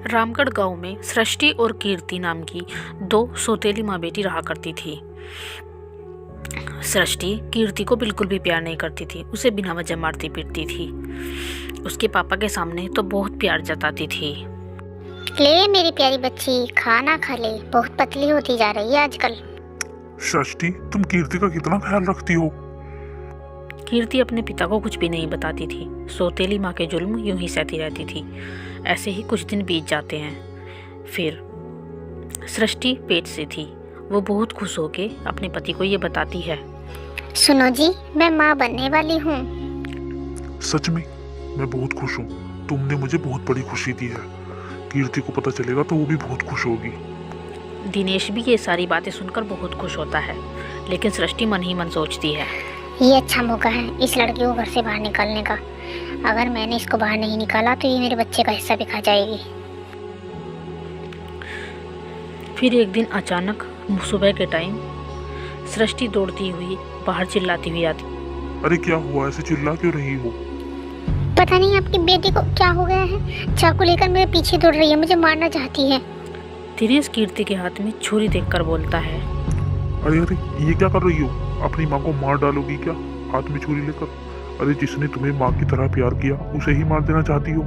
रामगढ़ गांव में सृष्टि और कीर्ति नाम की दो सौतेली माँ बेटी रहा करती थी। सृष्टि कीर्ति को बिल्कुल भी प्यार नहीं करती थी, उसे बिना वजह मारती पीटती थी। उसके पापा के सामने तो बहुत प्यार जताती थी। ले मेरी प्यारी बच्ची, खाना खा ले, बहुत पतली होती जा रही है आजकल। सृष्टि, तुम कीर्ति का कितना ख्याल रखती हो? कीर्ति अपने पिता को कुछ भी नहीं बताती थी। सौतेली माँ के जुल्म यूं ही सहती रहती थी। ऐसे ही कुछ दिन बीत जाते हैं। फिर सृष्टि पेट से थी। वो बहुत खुश होके अपने पति को ये बताती है। सुनो जी, मैं माँ बनने वाली हूँ। सच में? मैं बहुत खुश हूँ। तुमने मुझे बहुत बड़ी खुशी दी है। कीर्ति को पता चलेगा तो वो भी बहुत खुश होगी। दिनेश भी ये सारी बातें सुनकर बहुत खुश होता है, लेकिन सृष्टि मन ही मन सोचती है, ये अच्छा मौका है इस लड़की को घर से बाहर निकालने का। अगर मैंने इसको बाहर नहीं निकाला तो ये मेरे बच्चे का हिस्सा भी खा जाएगी। फिर एक दिन अचानक सुबह के टाइम सृष्टि दौड़ती हुई बाहर चिल्लाती हुई आती। अरे क्या हुआ? ऐसे चिल्ला क्यों रही हो? पता नहीं आपकी बेटी को क्या हो गया है, चाकू लेकर मेरे पीछे दौड़ रही है, मुझे मारना चाहती है। दिनेश कीर्ति के हाथ में छुरी देखकर बोलता है। अरे अरे, ये क्या कर रही हो? अपनी माँ को मार डालोगी क्या हाथ में छुरी लेकर? अरे जिसने तुम्हें माँ की तरह प्यार किया उसे ही मार देना चाहती हो?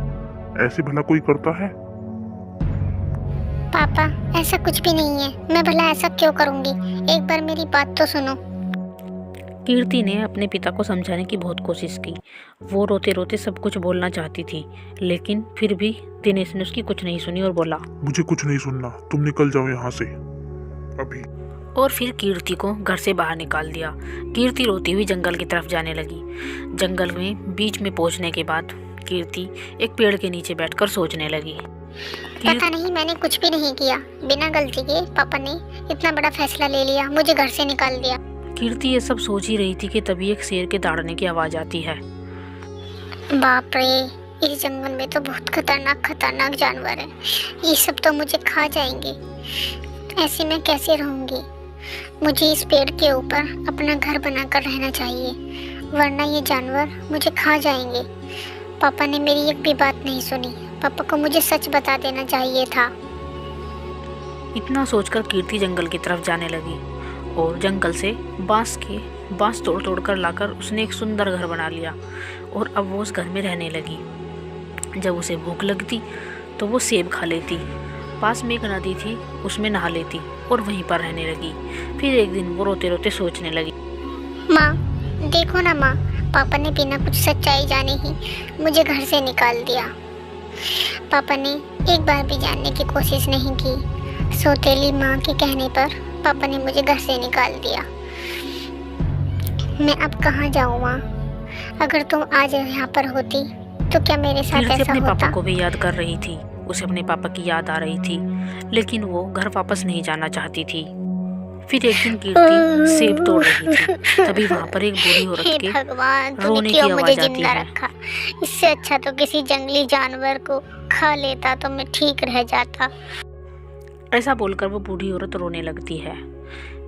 ऐसे भला कोई करता है? पापा, ऐसा कुछ भी नहीं है। मैं भला ऐसा क्यों करूंगी? एक बार मेरी बात तो सुनो। कीर्ति ने अपने पिता को समझाने की बहुत कोशिश की। वो रोते रोते सब कुछ बोलना चाहती थी, लेकिन फिर भी दिनेश ने उसकी कुछ नहीं सुनी और बोला, मुझे कुछ नहीं सुनना, तुम निकल जाओ यहाँ से अभी। और फिर कीर्ति को घर से बाहर निकाल दिया। कीर्ति रोती हुई जंगल की तरफ जाने लगी। जंगल में बीच में पहुंचने के बाद कीर्ति एक पेड़ के नीचे बैठकर सोचने लगी। पता नहीं मैंने कुछ भी नहीं किया। बिना गलती के पापा ने इतना बड़ा फैसला ले लिया, मुझे घर से निकाल दिया। कीर्ति ये सब सोच ही रही थी कि तभी एक शेर के दौड़ने की आवाज आती है। बाप रे, इस जंगल में तो बहुत खतरनाक जानवर है। ये सब तो मुझे खा जाएंगे। ऐसे में कैसे रहूंगी? मुझे इस पेड़ के ऊपर अपना घर बनाकर रहना चाहिए, वरना ये जानवर मुझे खा जाएंगे। पापा ने मेरी एक भी बात नहीं सुनी। पापा को मुझे सच बता देना चाहिए था। इतना सोचकर कीर्ति जंगल की तरफ जाने लगी और जंगल से बांस तोड़ तोड़ कर लाकर उसने एक सुंदर घर बना लिया और अब वो उस घर में रहने लगी। जब उसे भूख लगती तो वो सेब खा लेती। पास में एक नदी थी, उसमें नहा लेती और वहीं पर रहने लगी। फिर एक दिन वो रोते रोते सोचने लगी, माँ देखो ना माँ, पापा ने बिना कुछ सच्चाई जाने ही मुझे घर से निकाल दिया। पापा ने एक बार भी जानने की कोशिश नहीं की। सौतेली माँ के कहने पर पापा ने मुझे घर से निकाल दिया। मैं अब कहाँ जाऊँ माँ? अगर तुम आज यहाँ पर होती तो क्या मेरे साथ कीर्ति ऐसा अपने होता? पापा को भी याद कर रही थी। उसे अपने पापा की याद आ रही थी, लेकिन वो घर वापस नहीं जाना चाहती थी। फिर एक दिन कीर्ति सेब तोड़ रही थी, तभी वहाँ पर एक बूढ़ी औरत हे के भगवान, रोने तूने की क्यों मुझे आवाज आती जिंदा है। रखा? इससे अच्छा तो किसी जंगली जानवर को खा लेता तो मैं ठीक रह जाता। ऐसा बोलकर वो बूढ़ी औरत रोने लगती है।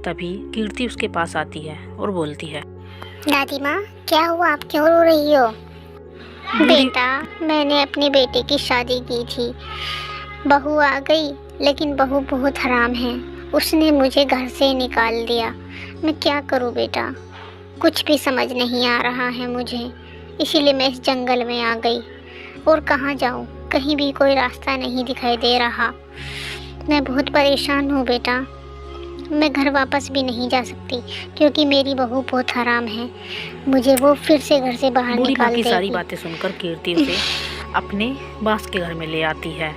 तभी कीर्ति उसके पास आती है और बोलती है, दादी माँ, क्या हुआ? आप क्यों रो रही हो? बेटा, मैंने अपनी बेटी की शादी की थी। बहू आ गई, लेकिन बहू बहुत हराम है। उसने मुझे घर से निकाल दिया। मैं क्या करूँ बेटा? कुछ भी समझ नहीं आ रहा है मुझे। इसीलिए मैं इस जंगल में आ गई। और कहाँ जाऊँ? कहीं भी कोई रास्ता नहीं दिखाई दे रहा। मैं बहुत परेशान हूँ बेटा। मैं घर वापस भी नहीं जा सकती क्योंकि मेरी बहू बहुत हराम है। मुझे वो फिर से घर से बाहर बूढ़ी माँ निकाल की सारी देगी। बातें सुनकर कीर्ति उसे अपने बांस के घर में ले आती है।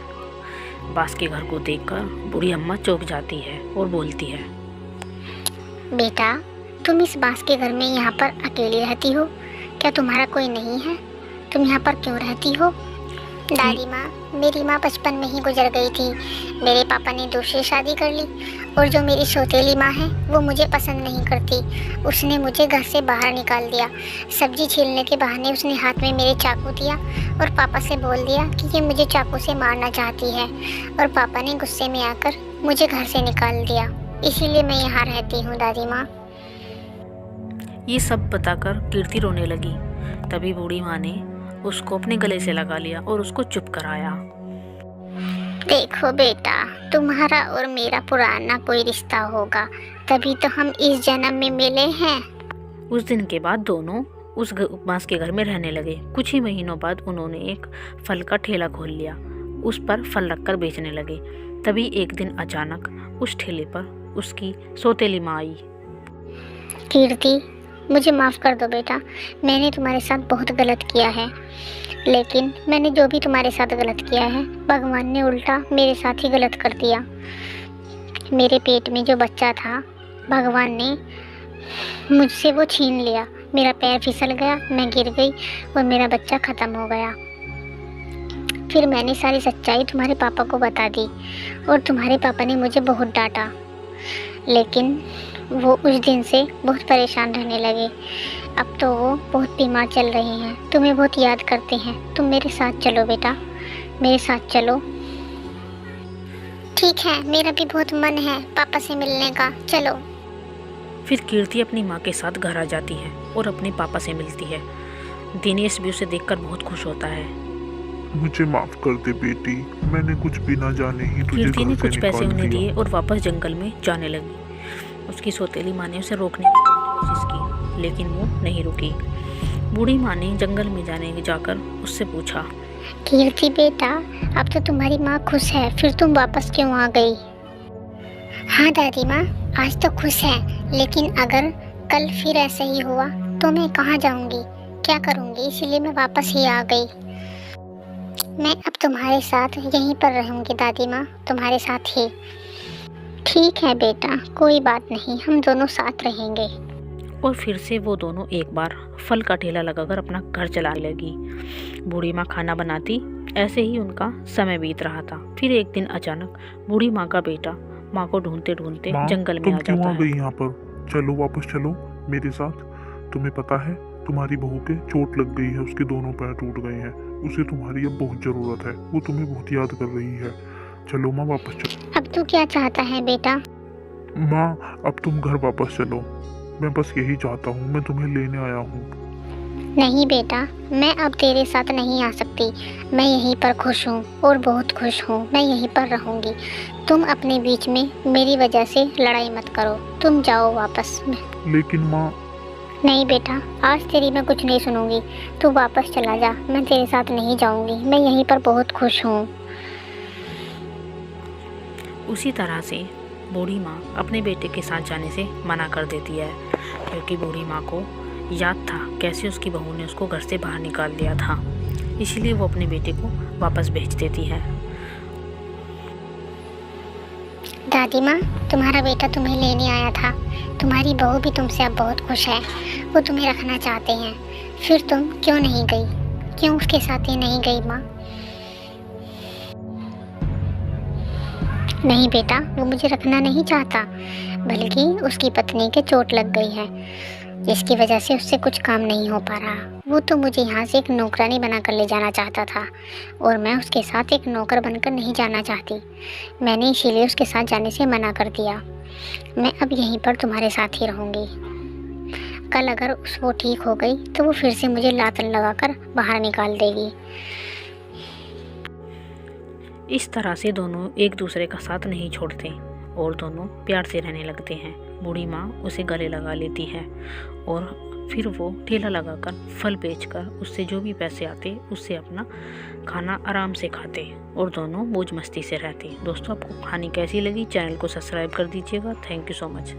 बांस के घर को देखकर बूढ़ी अम्मा चौंक जाती है और बोलती है, बेटा, तुम इस बांस के घर में यहाँ पर अकेली रहती हो? क्या तुम्हारा कोई नहीं है? तुम यहाँ पर क्यों रहती हो? दादी माँ, मेरी माँ बचपन में ही गुजर गई थी। मेरे पापा ने दूसरी शादी कर ली और जो मेरी सौतेली माँ है वो मुझे पसंद नहीं करती। उसने मुझे घर से बाहर निकाल दिया। सब्जी छीलने के बहाने उसने हाथ में मेरे चाकू दिया और पापा से बोल दिया कि ये मुझे चाकू से मारना चाहती है, और पापा ने गुस्से में आकर मुझे घर से निकाल दिया। इसीलिए मैं यहाँ रहती हूँ दादी माँ। ये सब बताकर कीर्ति रोने लगी। तभी बूढ़ी माँ ने उसको अपने गले से लगा लिया और उसको चुप कराया। देखो बेटा, तुम्हारा और मेरा पुराना कोई रिश्ता होगा, तभी तो हम इस जन्म में मिले हैं। उस दिन के बाद दोनों उस बांस के घर में रहने लगे। कुछ ही महीनों बाद उन्होंने एक फल का ठेला खोल लिया। उस पर फल रखकर बेचने लगे। तभी एक दिन अचानक उस ठेले पर उसकी सौतेली माँ आई। कीर्ति, मुझे माफ़ कर दो बेटा, मैंने तुम्हारे साथ बहुत गलत किया है। लेकिन मैंने जो भी तुम्हारे साथ गलत किया है, भगवान ने उल्टा मेरे साथ ही गलत कर दिया। मेरे पेट में जो बच्चा था, भगवान ने मुझसे वो छीन लिया। मेरा पैर फिसल गया, मैं गिर गई और मेरा बच्चा ख़त्म हो गया। फिर मैंने सारी सच्चाई तुम्हारे पापा को बता दी और तुम्हारे पापा ने मुझे बहुत डांटा। लेकिन वो उस दिन से बहुत परेशान रहने लगे। अब तो वो बहुत बीमार चल रहे हैं, तुम्हें बहुत याद करते हैं। तुम मेरे साथ चलो बेटा, मेरे साथ चलो। ठीक है, मेरा भी बहुत मन है पापा से मिलने का, चलो। फिर कीर्ति अपनी माँ के साथ घर आ जाती है और अपने पापा से मिलती है। दिनेश भी उसे देखकर बहुत खुश होता है। मुझे माफ कर दे बेटी, मैंने कुछ भी ना जाने ही तुझे कीर्ति ने घर से कुछ पैसे निकाल उन्हें दिया। दिए और वापस जंगल में जाने लगी। उसकी सौतेली माँ ने उसे रोकने की कोशिश की, लेकिन वो नहीं रुकी। बूढ़ी माँ ने जंगल में जाकर उससे पूछा, कीर्ति बेटा, अब तो तुम्हारी माँ खुश है, फिर तुम वापस क्यों आ गई? हाँ दादी माँ, आज तो खुश है, लेकिन अगर कल फिर ऐसे ही हुआ तो मैं कहाँ जाऊँगी, क्या करूँगी? इसीलिए मैं वापस ही आ गई। मैं अब तुम्हारे साथ यहीं पर रहूँगी दादी माँ, तुम्हारे साथ ही। ठीक है बेटा, कोई बात नहीं, हम दोनों साथ रहेंगे। और फिर से वो दोनों एक बार फल का ठेला लगाकर अपना घर चलाने लगी। बूढ़ी माँ खाना बनाती, ऐसे ही उनका समय बीत रहा था। फिर एक दिन अचानक बूढ़ी माँ का बेटा माँ को ढूंढते ढूंढते माँ, जंगल में तुम आ क्यों जाता आ है। गई यहाँ पर? चलो वापस चलो मेरे साथ। तुम्हें पता है तुम्हारी बहू के चोट लग गई है, उसके दोनों पैर टूट गए हैं। उसे तुम्हारी अब बहुत जरूरत है, वो तुम्हें बहुत याद कर रही है। चलो माँ, वापस चलो। अब तू क्या चाहता है बेटा? माँ, अब तुम घर वापस चलो। मैं बस यही चाहता हूँ, मैं तुम्हें लेने आया हूँ। नहीं बेटा, मैं अब तेरे साथ नहीं आ सकती। मैं यहीं पर खुश हूँ और बहुत खुश हूँ, मैं यहीं पर रहूँगी। तुम अपने बीच में मेरी वजह से लड़ाई मत करो, तुम जाओ वापस। लेकिन माँ। नहीं बेटा, आज तेरी मैं कुछ नहीं सुनूंगी, तू वापस चला जा, मैं तेरे साथ नहीं जाऊँगी, मैं यहीं पर बहुत खुश हूँ। उसी तरह से बूढ़ी माँ अपने बेटे के साथ जाने से मना कर देती है, क्योंकि बूढ़ी माँ को याद था कैसे उसकी बहू ने उसको घर से बाहर निकाल दिया था। इसलिए वो अपने बेटे को वापस भेज देती है। दादी माँ, तुम्हारा बेटा तुम्हें लेने आया था। तुम्हारी बहू भी तुमसे अब बहुत खुश है, वो तुम्हें रखना चाहते हैं। फिर तुम क्यों नहीं गई? क्यों उसके साथ ही नहीं गई माँ? नहीं बेटा, वो मुझे रखना नहीं चाहता, बल्कि उसकी पत्नी के चोट लग गई है, जिसकी वजह से उससे कुछ काम नहीं हो पा रहा। वो तो मुझे यहाँ से एक नौकरानी बनाकर ले जाना चाहता था और मैं उसके साथ एक नौकर बनकर नहीं जाना चाहती। मैंने इसीलिए उसके साथ जाने से मना कर दिया। मैं अब यहीं पर तुम्हारे साथ ही रहूँगी। कल अगर वो ठीक हो गई तो वो फिर से मुझे लात लगाकर बाहर निकाल देगी। इस तरह से दोनों एक दूसरे का साथ नहीं छोड़ते और दोनों प्यार से रहने लगते हैं। बूढ़ी माँ उसे गले लगा लेती है और फिर वो ठेला लगाकर फल बेचकर उससे जो भी पैसे आते उससे अपना खाना आराम से खाते और दोनों मौज मस्ती से रहते। दोस्तों, आपको कहानी कैसी लगी? चैनल को सब्सक्राइब कर दीजिएगा। Thank you so much.